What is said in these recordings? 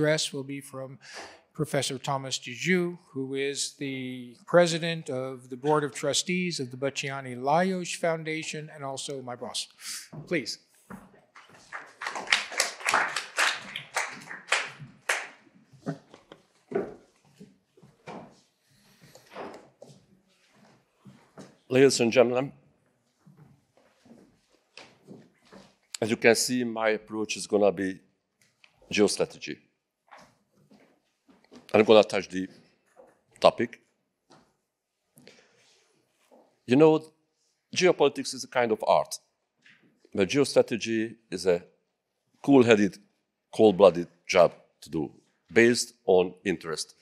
address will be from Professor Thomas Juju, who is the president of the Board of Trustees of the Bachiani Lajos Foundation and also my boss. Please. Ladies and gentlemen, as you can see, my approach is going to be geostrategy. I'm going to touch the topic. You know, geopolitics is a kind of art, but geostrategy is a cool-headed, cold-blooded job to do, based on interest.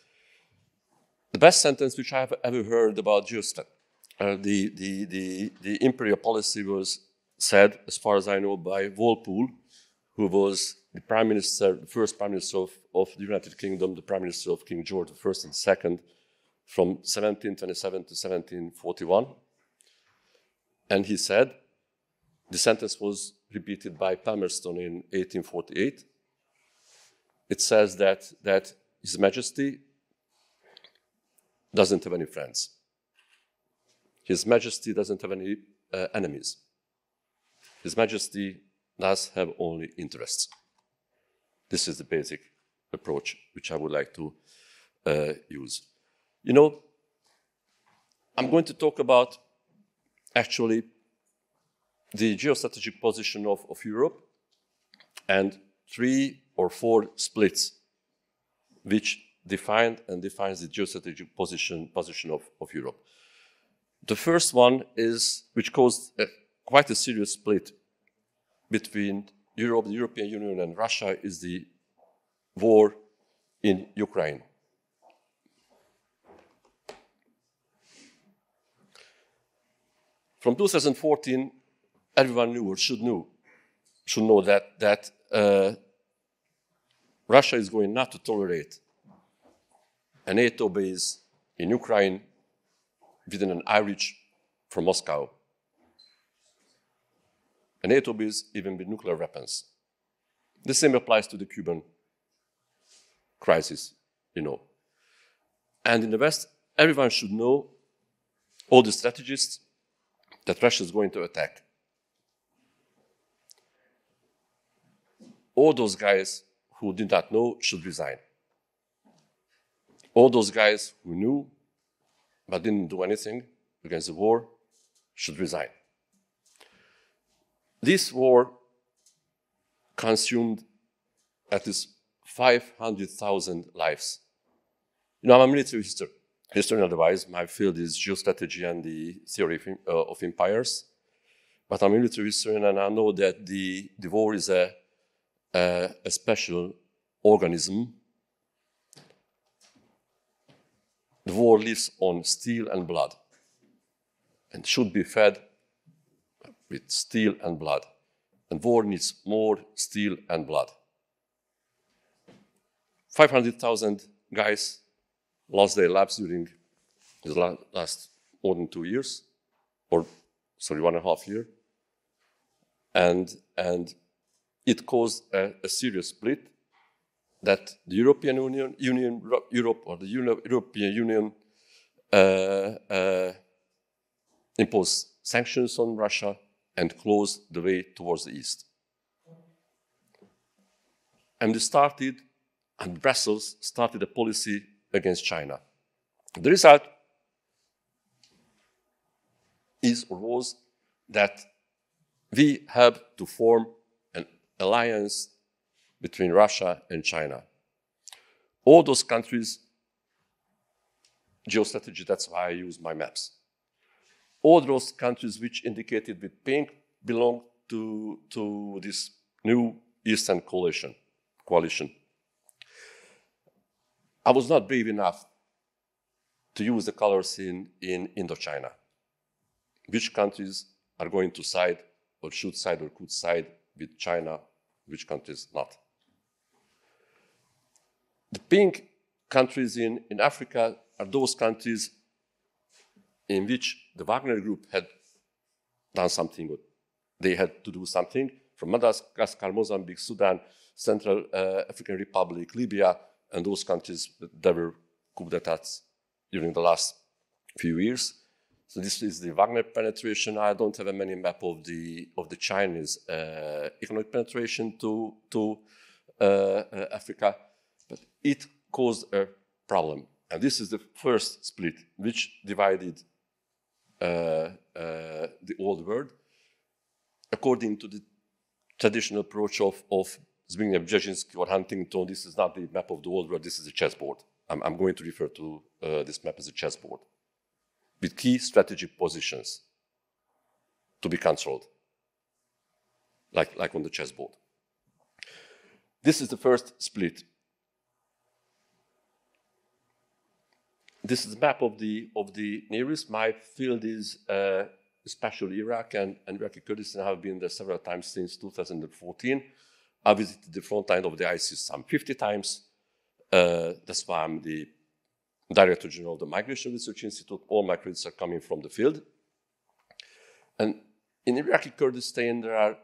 The best sentence which I have ever heard about geostrategy, the imperial policy was said, as far as I know, by Walpole, who was the prime minister, the first prime minister of the United Kingdom, the prime minister of King George I and II, from 1727 to 1741. And he said, the sentence was repeated by Palmerston in 1848. It says that His Majesty doesn't have any friends. His Majesty doesn't have any enemies. His Majesty does have only interests. This is the basic approach which I would like to use. You know, I'm going to talk about actually the geostrategic position of Europe and 3 or 4 splits which defines the geostrategic position of Europe. The first one is, which caused quite a serious split between Europe, the European Union, and Russia, is the war in Ukraine. From 2014, everyone knew or should know that Russia is going not to tolerate a NATO base in Ukraine within an eye reach from Moscow. A NATO base even with nuclear weapons. The same applies to the Cuban crisis, you know. And in the West, everyone should know, all the strategists, that Russia is going to attack. All those guys who did not know should resign. All those guys who knew but didn't do anything against the war should resign. This war consumed at least 500,000 lives. You know, I'm a military historian otherwise. My field is geostrategy and the theory of empires. But I'm a military historian, and I know that the war is a special organism. The war lives on steel and blood and should be fed with steel and blood. And war needs more steel and blood. 500,000 guys lost their lives during the last more than 2 years, or 1.5 years. And it caused a serious split that the European Europe or the European Union imposed sanctions on Russia and closed the way towards the east. And Brussels started a policy against China. The result is or was that we have to form an alliance between Russia and China. All those countries, geostrategy, that's why I use my maps. All those countries which indicated with pink belong to this new Eastern coalition. I was not brave enough to use the colors in Indochina. Which countries are going to side or should side or could side with China, which countries not. The pink countries in Africa are those countries in which the Wagner Group had done something good. They had to do something from Madagascar, Mozambique, Sudan, Central African Republic, Libya, and those countries that were coup d'etats during the last few years. So this is the Wagner penetration. I don't have a many map of the Chinese economic penetration to Africa, but it caused a problem. And this is the first split, which divided the old world. According to the traditional approach of Zbigniew Brzezinski or Huntington, this is not the map of the old world, this is a chessboard. I'm going to refer to this map as a chessboard, with key strategic positions to be controlled, like on the chessboard. This is the first split. This is the map of the Near East. My field is especially Iraq and Iraqi Kurdistan. I have been there several times since 2014. I visited the front line of the ISIS some 50 times. That's why I'm the Director General of the Migration Research Institute. All my credits are coming from the field. And in Iraqi Kurdistan, there are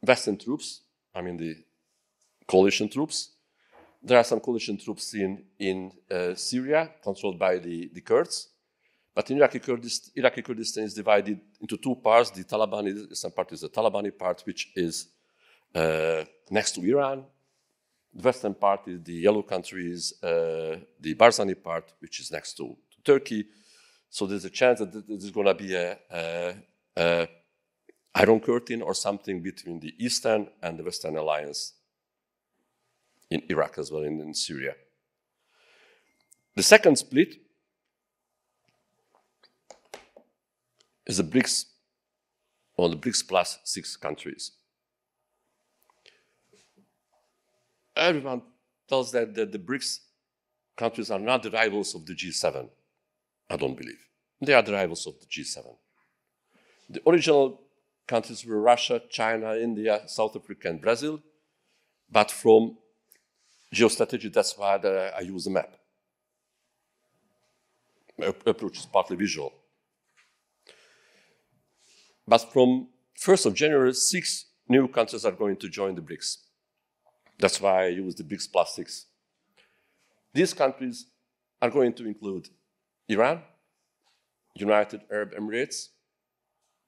Western troops, I mean the coalition troops. There are some coalition troops in Syria, controlled by the Kurds. But in Iraqi Kurdistan is divided into two parts. The Taliban part is the Talabani part, which is next to Iran. The western part is the yellow countries, the Barzani part, which is next to Turkey. So there's a chance that there's going to be a Iron Curtain or something between the Eastern and the Western alliance in Iraq as well, in Syria. The second split is the BRICS, or the BRICS plus 6 countries. Everyone tells that the BRICS countries are not the rivals of the G7. I don't believe. They are the rivals of the G7. The original countries were Russia, China, India, South Africa, and Brazil. But from geostrategy, that's why I use a map. My approach is partly visual. But from 1st of January, 6 new countries are going to join the BRICS. That's why I use the BRICS plus 6. These countries are going to include Iran, United Arab Emirates,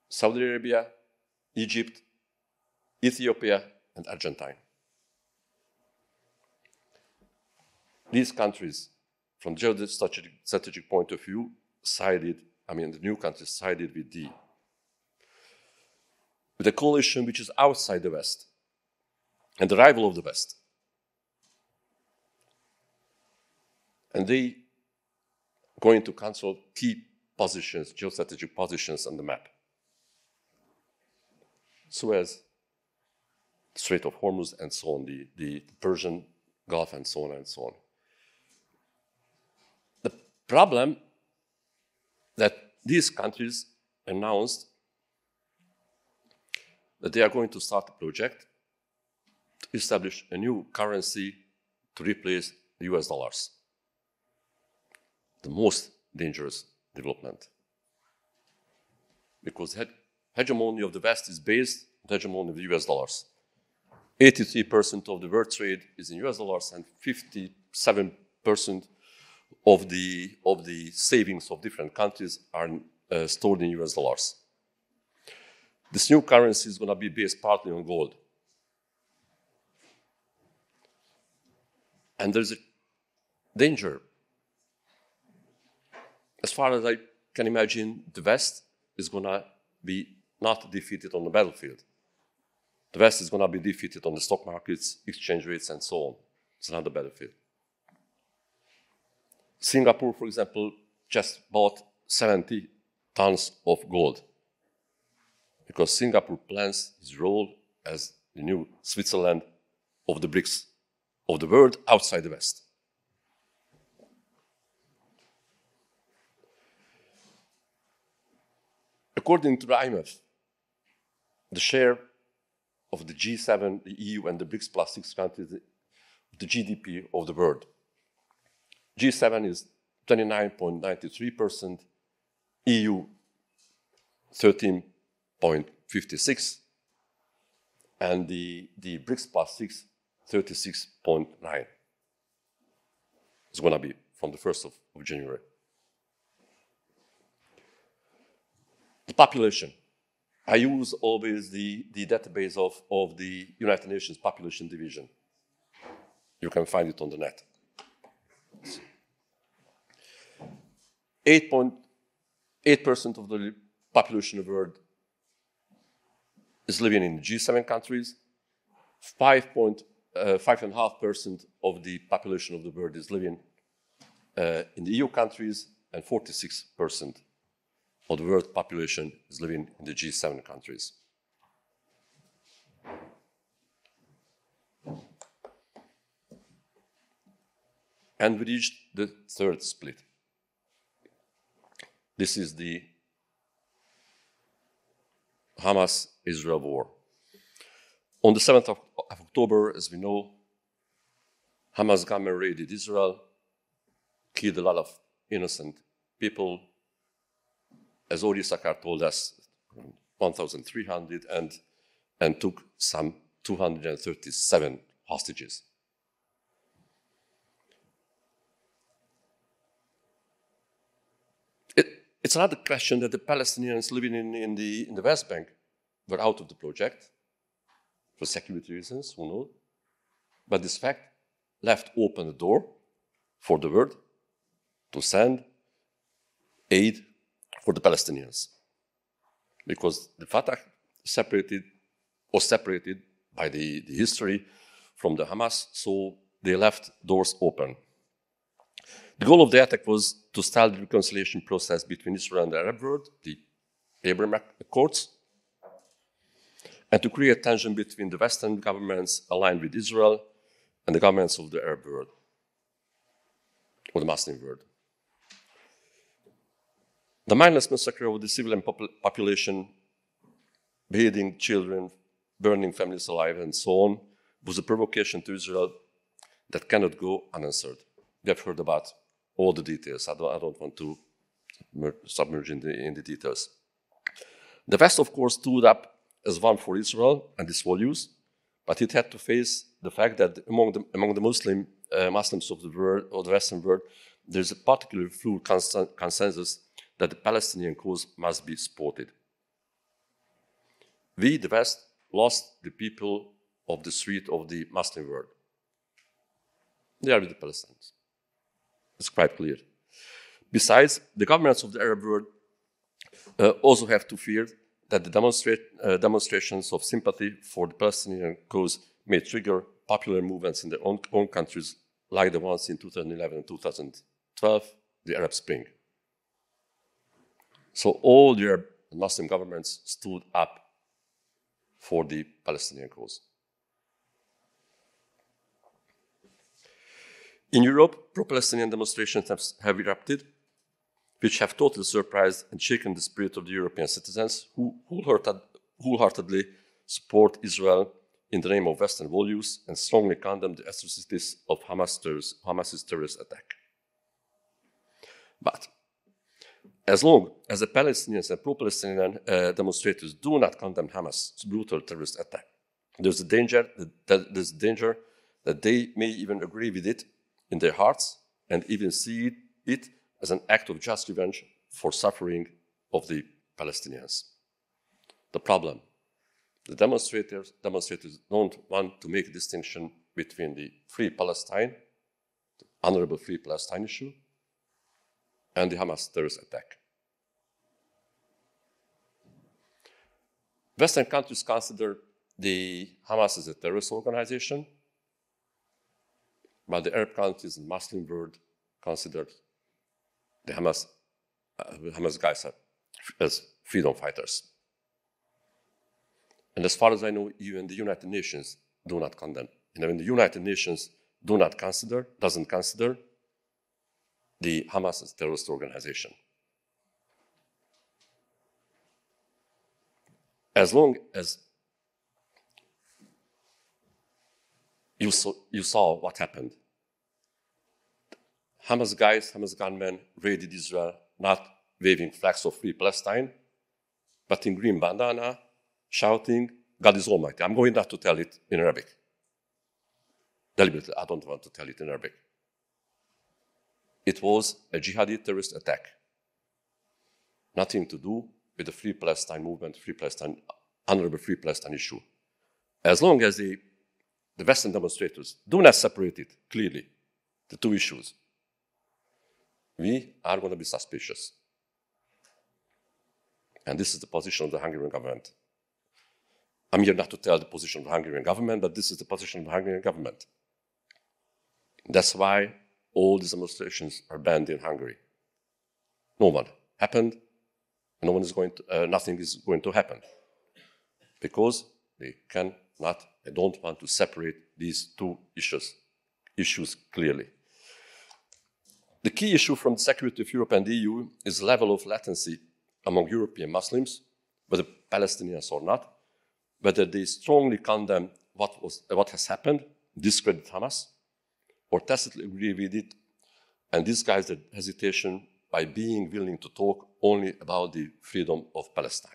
Saudi Arabia, Egypt, Ethiopia, and Argentina. These countries, from geostrategic point of view, the new countries sided with a coalition which is outside the West and the rival of the West. And they going to control key positions, geostrategic positions on the map. Suez, Strait of Hormuz, and so on, the Persian Gulf, and so on and so on. The problem that these countries announced that they are going to start a project to establish a new currency to replace the US dollars. The most dangerous development. Because hegemony of the West is based on the hegemony of the US dollars. 83% of the world trade is in US dollars, and 57% of the savings of different countries are stored in US dollars. This new currency is going to be based partly on gold. And there's a danger. As far as I can imagine, the West is going to be not defeated on the battlefield. The West is going to be defeated on the stock markets, exchange rates, and so on. It's not the battlefield. Singapore, for example, just bought 70 tons of gold because Singapore plans its role as the new Switzerland of the BRICS, of the world outside the West. According to the IMF, the share of the G7, the EU, and the BRICS plus 6 countries, the GDP of the world. G7 is 29.93%, EU 13.56%, and the BRICS plus 6, 36.9. It's going to be from the 1st of January. The population. I use always the database of the United Nations Population Division. You can find it on the net. 8.8% of the population of the world is living in G7 countries. 5.5% of the population of the world is living in the EU countries, and 46% of the world population is living in the G7 countries. And we reached the third split. This is the Hamas-Israel war. On the 7th of October, as we know, Hamas gunmen raided Israel, killed a lot of innocent people. As Ori Sakar told us, 1,300, and took some 237 hostages. It's another question that the Palestinians living in the West Bank were out of the project for security reasons, who knows? But this fact left open the door for the world to send aid for the Palestinians, because the Fatah was separated by the history from the Hamas, so they left doors open. The goal of the attack was to start the reconciliation process between Israel and the Arab world, the Abraham Accords, and to create tension between the Western governments aligned with Israel and the governments of the Arab world, or the Muslim world. The mindless massacre of the civilian population, beheading children, burning families alive, and so on, was a provocation to Israel that cannot go unanswered. We have heard about all the details. I don't want to submerge in the details. The West, of course, stood up as one for Israel and its values, but it had to face the fact that among the Muslims of the world, or the Western world, there's a particularly fluid consensus that the Palestinian cause must be supported. We, the West, lost the people of the street of the Muslim world. They are with the Palestinians. It's quite clear. Besides, the governments of the Arab world also have to fear that the demonstrations of sympathy for the Palestinian cause may trigger popular movements in their own countries, like the ones in 2011 and 2012, the Arab Spring. So all the Arab and Muslim governments stood up for the Palestinian cause. In Europe, pro-Palestinian demonstrations have erupted, which have totally surprised and shaken the spirit of the European citizens who wholeheartedly support Israel in the name of Western values and strongly condemn the atrocities of Hamas's terrorist attack. But as long as the Palestinians and pro-Palestinian demonstrators do not condemn Hamas's brutal terrorist attack, there's a danger that they may even agree with it in their hearts and even see it as an act of just revenge for suffering of the Palestinians. The problem, the demonstrators don't want to make a distinction between the Free Palestine, the honorable Free Palestine issue, and the Hamas terrorist attack. Western countries consider the Hamas as a terrorist organization, but the Arab countries and Muslim world considered the Hamas guys as freedom fighters. And as far as I know, even the United Nations do not condemn. When the United Nations doesn't consider the Hamas as a terrorist organization. As long as you saw what happened, Hamas gunmen raided Israel, not waving flags of Free Palestine, but in green bandana, shouting, God is Almighty. I'm going not to tell it in Arabic. Deliberately, I don't want to tell it in Arabic. It was a jihadi terrorist attack. Nothing to do with the Free Palestine movement, honorable Free Palestine issue. As long as the Western demonstrators do not separate it clearly, the two issues, we are going to be suspicious. And this is the position of the Hungarian government. I'm here not to tell the position of the Hungarian government, but this is the position of the Hungarian government. That's why all these demonstrations are banned in Hungary. No one happened. No one is going to, nothing is going to happen. Because they don't want to separate these two issues clearly. The key issue from the security of Europe and the EU is the level of latency among European Muslims, whether Palestinians or not, whether they strongly condemn what has happened, discredit Hamas, or tacitly agree with it and disguise their hesitation by being willing to talk only about the freedom of Palestine.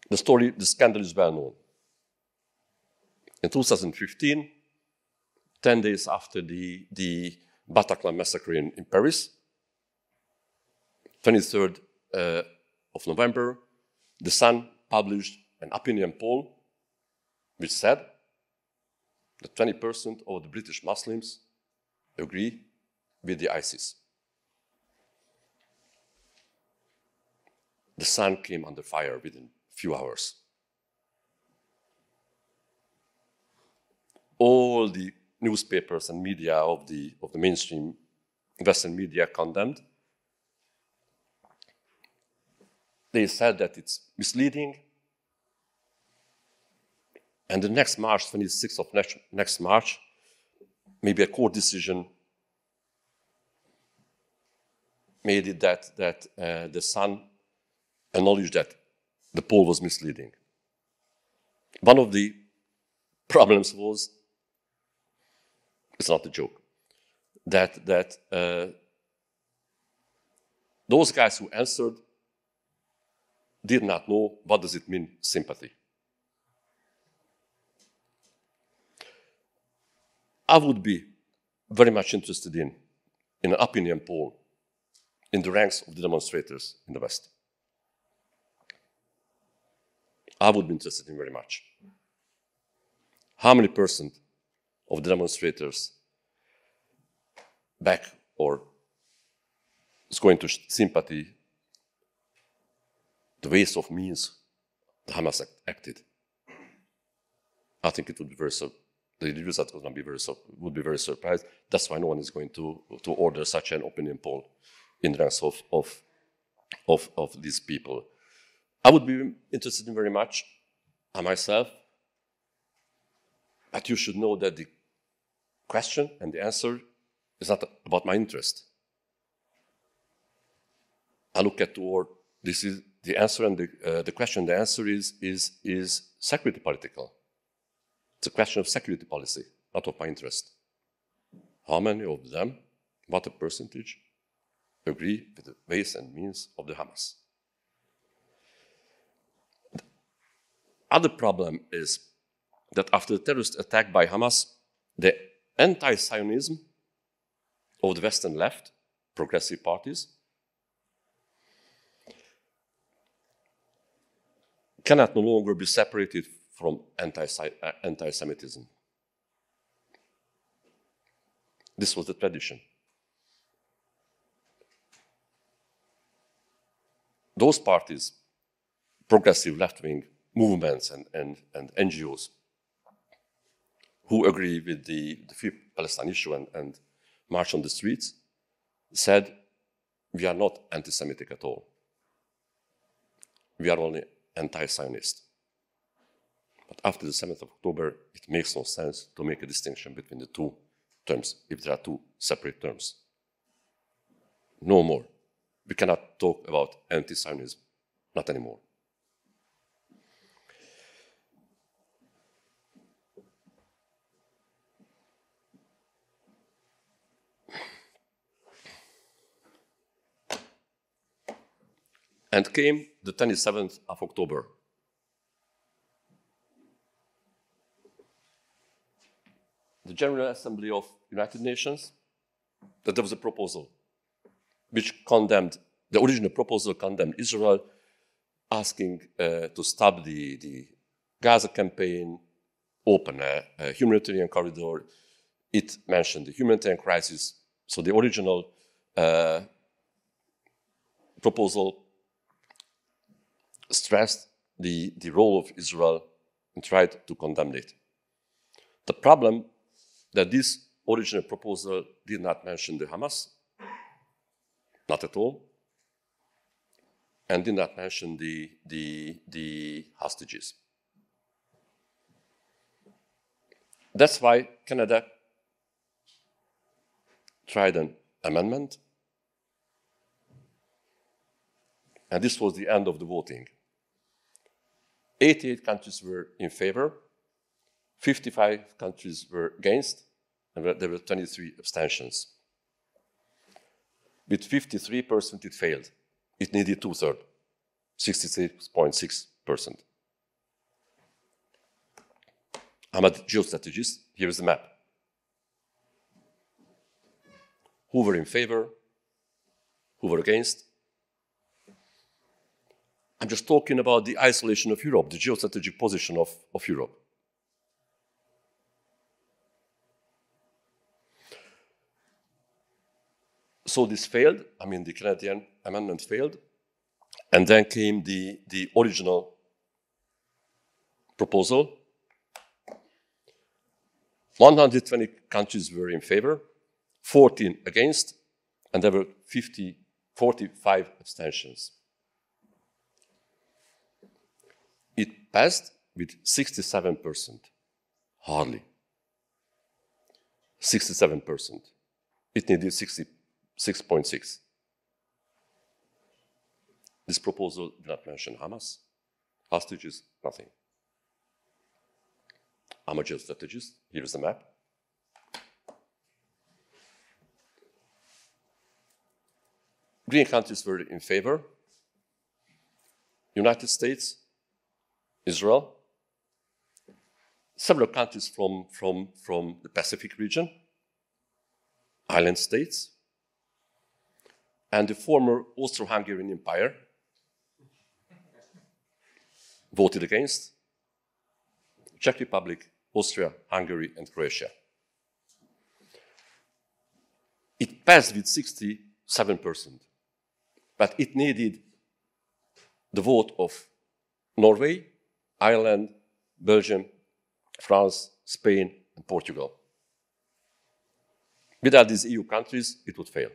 The scandal is well known. In 2015, 10 days after the Bataclan massacre in Paris, 23rd of November, The Sun published an opinion poll which said that 20% of the British Muslims agree with the ISIS. The Sun came under fire within a few hours. All the newspapers and media of the mainstream Western media condemned. They said that it's misleading. And the next March, 26th of next March, maybe a court decision made it that the Sun acknowledged that the poll was misleading. One of the problems was, it's not a joke, that those guys who answered did not know what does it mean, sympathy. I would be very much interested in an opinion poll in the ranks of the demonstrators in the West. I would be interested in very much. How many percent of the demonstrators back or is going to sympathy the ways of means the Hamas acted? I think it would be the users would be very surprised. That's why no one is going to order such an opinion poll in the ranks of these people. I would be interested in very much, myself, but you should know that the question and the answer is not about my interest. I look at this is the answer, and the question, the answer is security political. It's a question of security policy, not of my interest. How many of them, what a percentage, agree with the ways and means of the Hamas? The other problem is that after the terrorist attack by Hamas, the anti-Zionism of the Western left, progressive parties, cannot no longer be separated from anti-Semitism. This was the tradition. Those parties, progressive left-wing movements and NGOs who agree with the Free Palestine issue and march on the streets, said, we are not anti-Semitic at all. We are only anti-Zionist. But after the 7th of October, it makes no sense to make a distinction between the two terms, if there are two separate terms. No more. We cannot talk about anti-Zionism, not anymore. And came the 27th of October. The General Assembly of United Nations, that there was a proposal which condemned, the original proposal condemned Israel, asking to stop the Gaza campaign, open a humanitarian corridor. It mentioned the humanitarian crisis. So the original proposal stressed the role of Israel and tried to condemn it. The problem that this original proposal did not mention the Hamas, not at all, and did not mention the hostages. That's why Canada tried an amendment, and this was the end of the voting. 88 countries were in favor, 55 countries were against, and there were 23 abstentions. With 53%, it failed. It needed two-thirds, 66.6%. I'm a geostrategist. Here is the map. Who were in favor? Who were against? I'm just talking about the isolation of Europe, the geostrategic position of Europe. So this failed. I mean, the Canadian amendment failed. And then came the original proposal. 120 countries were in favor, 14 against, and there were 45 abstentions. It passed with 67%, hardly. 67%. It needed 66.6. This proposal did not mention Hamas, hostages, nothing. I'm a geostrategist. Here is the map. Green countries were in favor. United States, Israel, several countries from the Pacific region, island states, and the former Austro-Hungarian Empire voted against. Czech Republic, Austria, Hungary, and Croatia. It passed with 67%, but it needed the vote of Norway, Ireland, Belgium, France, Spain, and Portugal. Without these EU countries, it would fail.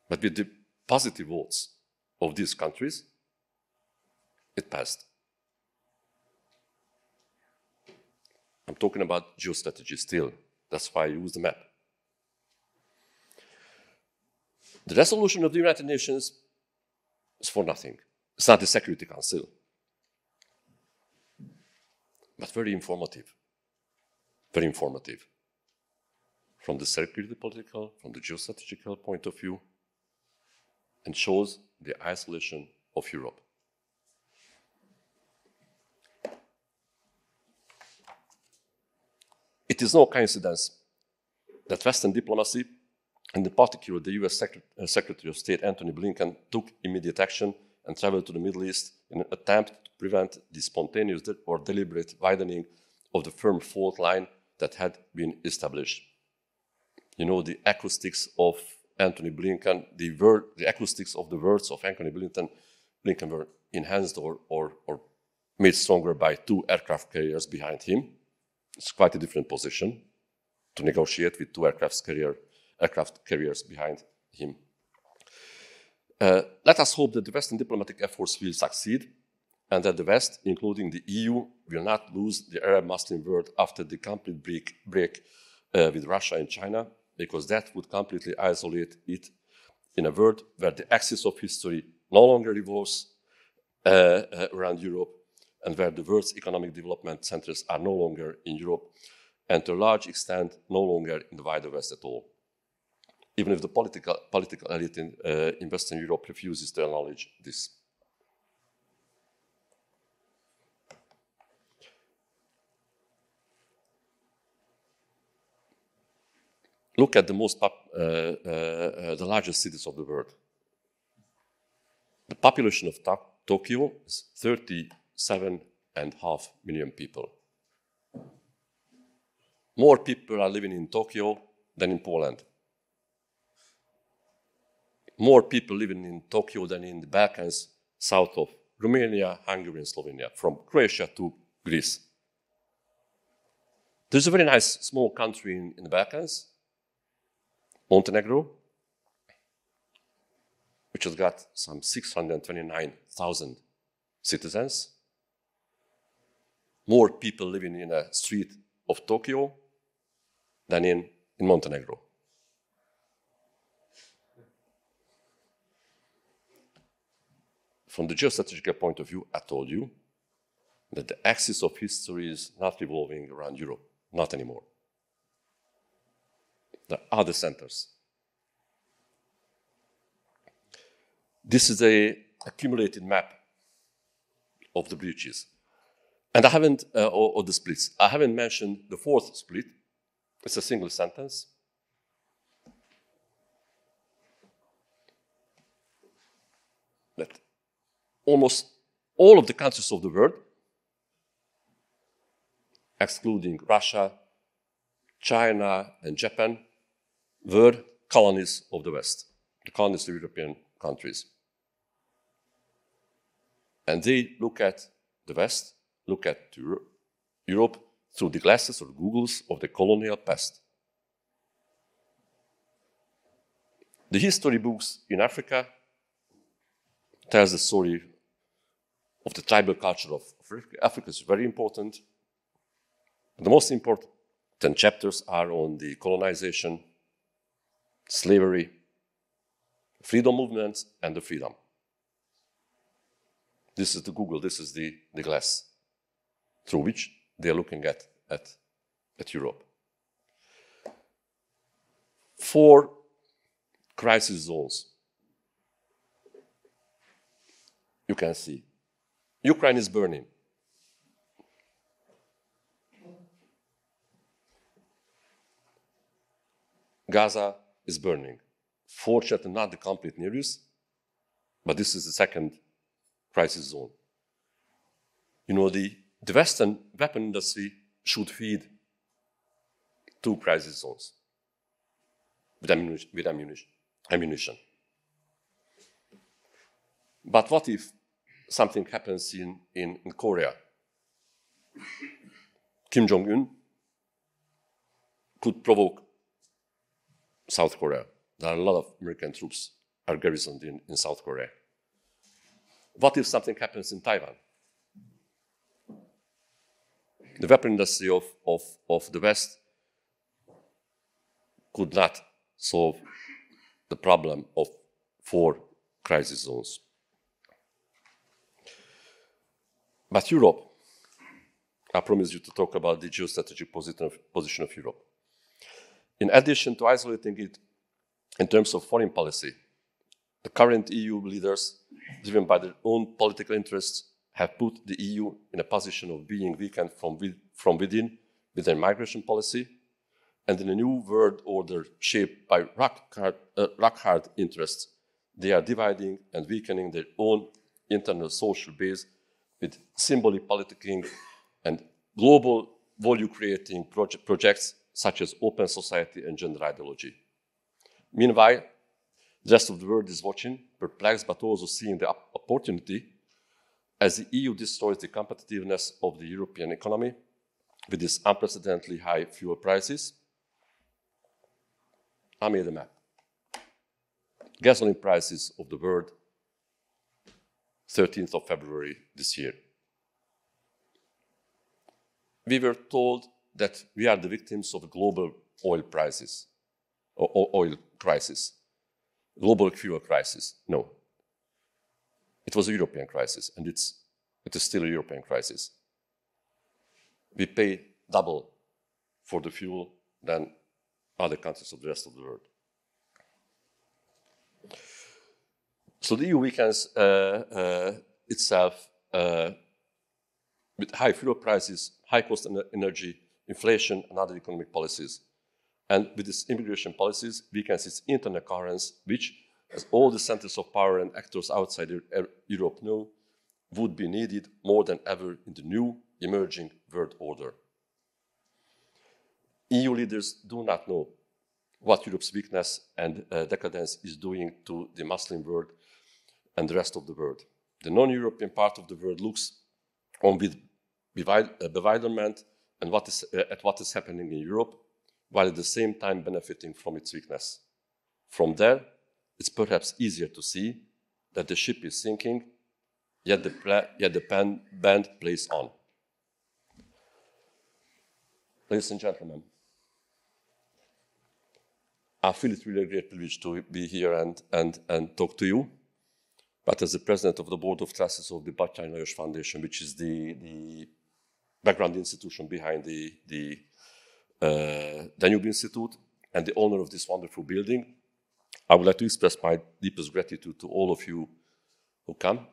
But with the positive votes of these countries, it passed. I'm talking about geostrategy still. That's why I use the map. The resolution of the United Nations is for nothing. It's not the Security Council. But very informative. Very informative. From the security political, from the geostrategical point of view, and shows the isolation of Europe. It is no coincidence that Western diplomacy, and in particular the US Secretary of State Antony Blinken, took immediate action and traveled to the Middle East in an attempt to prevent the spontaneous or deliberate widening of the firm fault line that had been established. You know, the acoustics of Antony Blinken, the acoustics of the words of Antony Blinken were enhanced or made stronger by two aircraft carriers behind him. It's quite a different position to negotiate with two aircraft carriers behind him. Let us hope that the Western diplomatic efforts will succeed and that the West, including the EU, will not lose the Arab Muslim world after the complete break with Russia and China, because that would completely isolate it in a world where the axis of history no longer revolves around Europe, and where the world's economic development centers are no longer in Europe, and to a large extent no longer in the wider West at all. even if the political elite in Western Europe refuses to acknowledge this. Look at the largest cities of the world. The population of Tokyo is 37.5 million people. More people are living in Tokyo than in Poland. More people living in Tokyo than in the Balkans, south of Romania, Hungary, and Slovenia, from Croatia to Greece. There's a very nice small country in the Balkans, Montenegro, which has got some 629,000 citizens. More people living in a street of Tokyo than in Montenegro. From the geostrategic point of view, I told you that the axis of history is not revolving around Europe, not anymore. There are other centers. This is an accumulated map of the breaches. And I haven't, or the splits. I haven't mentioned the fourth split. It's a single sentence. That almost all of the countries of the world, excluding Russia, China, and Japan, were colonies of the West, the colonies of European countries. And they look at the West, look at Europe through the glasses or goggles of the colonial past. The history books in Africa tells the story of the tribal culture of Africa. Africa is very important. The most important chapters are on the colonization, slavery, freedom movements, and the freedom. This is the Google, this is the glass through which they are looking at Europe. 4 crisis zones. You can see. Ukraine is burning. Gaza is burning. Fortunately, not the complete news, but this is the second crisis zone. You know, the Western weapon industry should feed 2 crisis zones with ammunition. But what if something happens in Korea? Kim Jong-un could provoke South Korea. There are a lot of American troops are garrisoned in South Korea. What if something happens in Taiwan? The weapon industry of the West could not solve the problem of 4 crisis zones. But Europe, I promise you to talk about the geostrategic position of Europe. In addition to isolating it in terms of foreign policy, the current EU leaders, driven by their own political interests, have put the EU in a position of being weakened from within with their migration policy, and in a new world order shaped by rock-hard interests, they are dividing and weakening their own internal social base with symbolic politicking and global value-creating projects such as open society and gender ideology. Meanwhile, the rest of the world is watching, perplexed, but also seeing the opportunity as the EU destroys the competitiveness of the European economy with its unprecedentedly high fuel prices. I made a map. Gasoline prices of the world, 13th of February this year. We were told that we are the victims of a global oil crisis, global fuel crisis. No. It was a European crisis, and it is still a European crisis. We pay double for the fuel than other countries of the rest of the world. So the EU weakens itself with high fuel prices, high cost energy, inflation, and other economic policies. And with its immigration policies, weakens its internal coherence, which, as all the centers of power and actors outside Europe know, would be needed more than ever in the new, emerging world order. EU leaders do not know what Europe's weakness and decadence is doing to the Muslim world and the rest of the world. The non-European part of the world looks on with bewilderment and at what is happening in Europe, while at the same time benefiting from its weakness. From there, it's perhaps easier to see that the ship is sinking, yet the band plays on. Ladies and gentlemen, I feel it's really a great privilege to be here and talk to you. But as the president of the board of trustees of the Batyány Lajos Foundation, which is the background institution behind the Danube Institute and the owner of this wonderful building, I would like to express my deepest gratitude to all of you who come,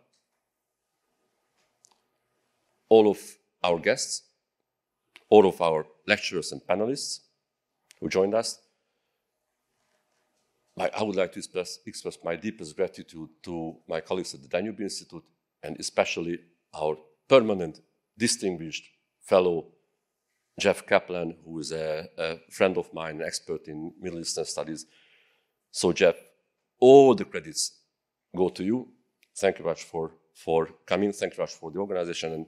all of our guests, all of our lecturers and panelists who joined us. I would like to express my deepest gratitude to my colleagues at the Danube Institute, and especially our permanent distinguished fellow, Jeff Kaplan, who is a friend of mine, an expert in Middle Eastern studies. So Jeff, all the credits go to you. Thank you very much for coming. Thank you very much for the organization.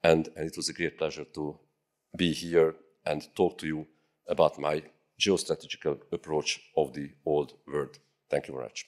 And it was a great pleasure to be here and talk to you about my geostrategical approach of the old world. Thank you very much.